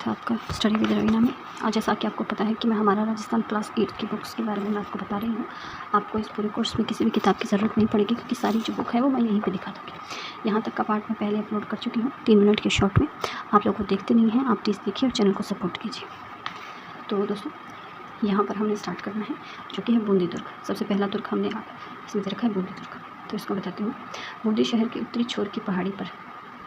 स्वागत है आपका स्टडी विद रवीना में। आज जैसा कि आपको पता है कि मैं हमारा राजस्थान क्लास 8 की बुक्स के बारे में मैं आपको बता रही हूँ। आपको इस पूरे कोर्स में किसी भी किताब की ज़रूरत नहीं पड़ेगी क्योंकि सारी जो बुक है वो मैं यहीं पे दिखा दूँगी। यहाँ तक का पार्ट मैं पहले अपलोड कर चुकी हूँ 3 मिनट के शॉर्ट में। आप लोग को देखते नहीं हैं, आप प्लीज़ देखिए और चैनल को सपोर्ट कीजिए। तो दोस्तों यहाँ पर हमने स्टार्ट करना है जो कि है बूंदी दुर्ग। सबसे पहला दुर्ग हमने इसमें रखा है बूंदी दुर्ग। तो इसको बताती हूँ। बूंदी शहर के उत्तरी छोर की पहाड़ी पर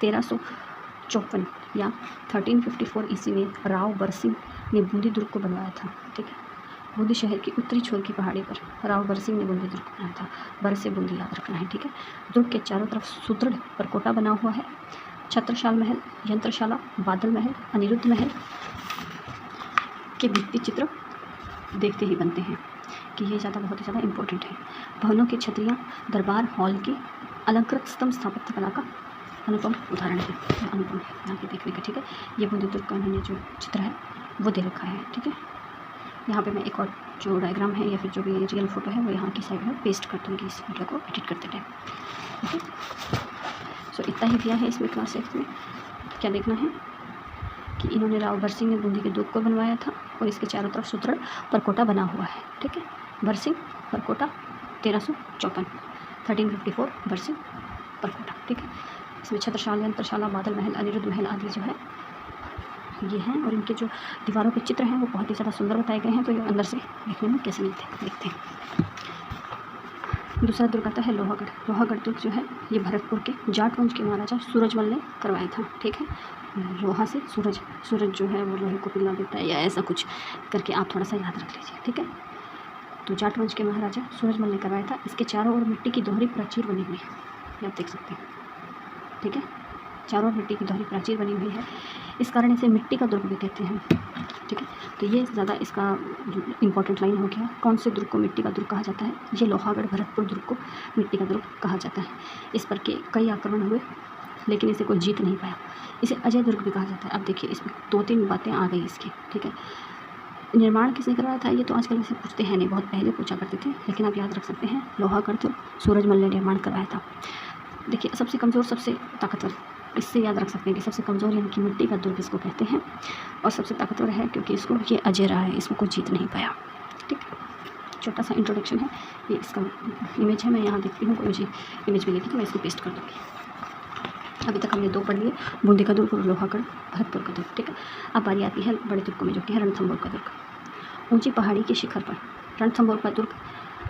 1354 या 1354 ईस्वी में राव बरसिंह ने बूंदी दुर्ग को बनवाया था। ठीक है, बूंदी शहर की उत्तरी छोर की पहाड़ी पर राव बरसिंह ने बूंदी दुर्ग को बनाया था। बर से बूंदी याद रखना है। ठीक है, दुर्ग के चारों तरफ सुदृढ़ परकोटा बना हुआ है। छत्रशाल महल, यंत्रशाला, बादल महल, अनिरुद्ध महल के भित्ति चित्र देखते ही बनते हैं कि ये बहुत ही ज़्यादा इम्पोर्टेंट है। भवनों की छतरियाँ दरबार हॉल की अलंकृत स्तंभ स्थापत्य कला का अनुपम उदाहरण है। अनुपम है यहाँ पे देखने का। ठीक है, ये बूंदी दुर्ग का इन्होंने जो चित्र है वो दे रखा है। ठीक है, यहाँ पे मैं एक और जो डायग्राम है या फिर जो भी रियल फ़ोटो है वो यहाँ की साइड में पेस्ट कर दूँगी इस वीडियो को एडिट करते टाइम। ठीक है, सो इतना ही दिया है इसमें क्लास 8 में। क्या देखना है कि इन्होंने राव बरसिंह ने बूंदी के दुर्ग को बनवाया था और इसके चारों तरफ सुदृढ़ परकोटा बना हुआ है। ठीक है, बरसिंह परकोटा 1354 बरसिंह परकोटा। ठीक है, इसमें छत्रशाल, यंत्रशाला, बादल महल, अनिरुद्ध महल आदि जो है ये हैं और इनके जो दीवारों के चित्र हैं वो बहुत ही ज़्यादा सुंदर बताए गए हैं। तो ये अंदर से देखने में कैसे मिलते हैं देखते हैं। दूसरा दुर्ग आता है लोहागढ़। लोहागढ़ दुर्ग जो है ये भरतपुर के जाट वंश के महाराजा सूरजमल ने करवाया था। ठीक है, लोहा से सूरज जो है वो लोहे को पिघला देता है या ऐसा कुछ करके आप थोड़ा सा याद रख लीजिए। ठीक है, तो जाट वंश के महाराजा सूरजमल ने करवाया था। इसके चारों ओर मिट्टी की दोहरी प्राचीर बनी हुई है, आप देख सकते हैं। ठीक है, चारों ओर मिट्टी की दोहरी प्राचीर बनी हुई है, इस कारण इसे मिट्टी का दुर्ग भी कहते हैं। ठीक है, तो ये ज़्यादा इसका इंपॉर्टेंट लाइन हो गया। कौन से दुर्ग को मिट्टी का दुर्ग कहा जाता है? ये लोहागढ़ भरतपुर दुर्ग को मिट्टी का दुर्ग कहा जाता है। इस पर के कई आक्रमण हुए लेकिन इसे कोई जीत नहीं पाया। इसे अजय दुर्ग भी कहा जाता है। अब देखिए इसमें 2-3 बातें आ गई इसकी। ठीक है, निर्माण किसने करवाया था? ये तो आजकल इसे पूछते हैं नहीं, बहुत पहले पूछा करते थे, लेकिन आप याद रख सकते हैं लोहागढ़ दुर्ग सूरजमल ने निर्माण करवाया था। देखिए सबसे कमज़ोर सबसे ताकतवर, इससे याद रख सकते हैं कि सबसे कमज़ोर यानी कि मिट्टी का दुर्ग इसको कहते हैं और सबसे ताकतवर है क्योंकि इसको ये अजय रहा है, इसको कोई जीत नहीं पाया। ठीक, छोटा सा इंट्रोडक्शन है। ये इसका इमेज है, मैं यहाँ देखती हूँ कोई मुझे इमेज मिलेगी तो मैं इसको पेस्ट कर दूँगी। अभी तक हमने 2 पढ़ लिए, बूंदी का दुर्ग और लोहागढ़ भरतपुर का दुर्ग। ठीक है, अब बारी आती है बड़े दुर्गों में जो कि है रणथंभौर का दुर्ग। ऊंची पहाड़ी के शिखर पर रणथंभौर का दुर्ग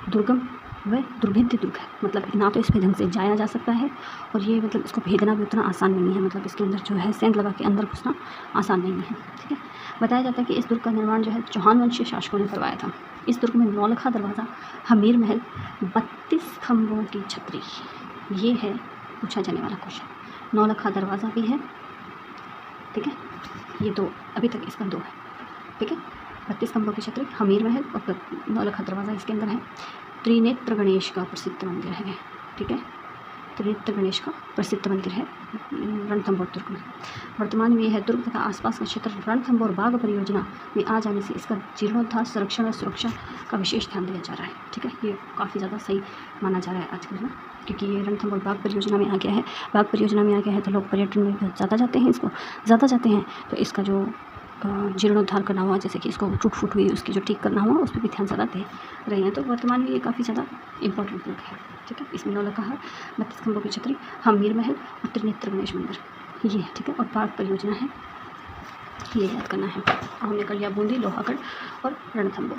दुर्गम वह दुर्भेद्य दुर्ग है। मतलब ना तो इस पर ढंग से जाया जा सकता है और ये मतलब इसको भेदना भी उतना आसान नहीं है। मतलब इसके अंदर जो है सेंध लगा के अंदर घुसना आसान नहीं है। ठीक है, बताया जाता है कि इस दुर्ग का निर्माण जो है चौहान वंशीय शासकों ने करवाया था। इस दुर्ग में नौलखा दरवाज़ा, हमीर महल, 32 खम्भों की छतरी, ये है पूछा जाने वाला क्वेश्चन। नौलखा दरवाज़ा भी है। ठीक है, ये 2 अभी तक इसका 2 है। ठीक है, 32 खम्भों की छतरी, हमीर महल और नौलखा दरवाज़ा इसके अंदर है। त्रिनेत्र गणेश का प्रसिद्ध मंदिर है। ठीक है, त्रिनेत्र गणेश का प्रसिद्ध मंदिर है रणथंभौर दुर्ग में। वर्तमान में यह दुर्ग तथा आसपास का क्षेत्र रणथंभौर बाग परियोजना में आ जाने से इसका जीर्णोद्धार, संरक्षण और सुरक्षा का विशेष ध्यान दिया जा रहा है। ठीक है, ये काफ़ी ज़्यादा सही माना जा रहा है आजकल में क्योंकि ये रणथंभौर बाग परियोजना में आ गया है। बाग परियोजना में आ गया है तो लोग पर्यटन में ज़्यादा जाते हैं, इसको ज़्यादा जाते हैं। तो इसका जो जीर्णोद्धार करना हुआ, जैसे कि इसको टूट फूट हुई उसकी जो ठीक करना हुआ उस पर भी ध्यान ज़्यादा दे रहे हैं। तो वर्तमान में ये काफ़ी ज़्यादा इंपॉर्टेंट दुर्ग है। ठीक है, इसमें नौलखा है, 32 खम्भों की छतरी, हमीर महल और त्रिनेत्र गणेश मंदिर ये है। ठीक है, और बाग परियोजना है, ये याद करना है। हमने कर लिया बूंदी, लोहागढ़ और रणथंभौर।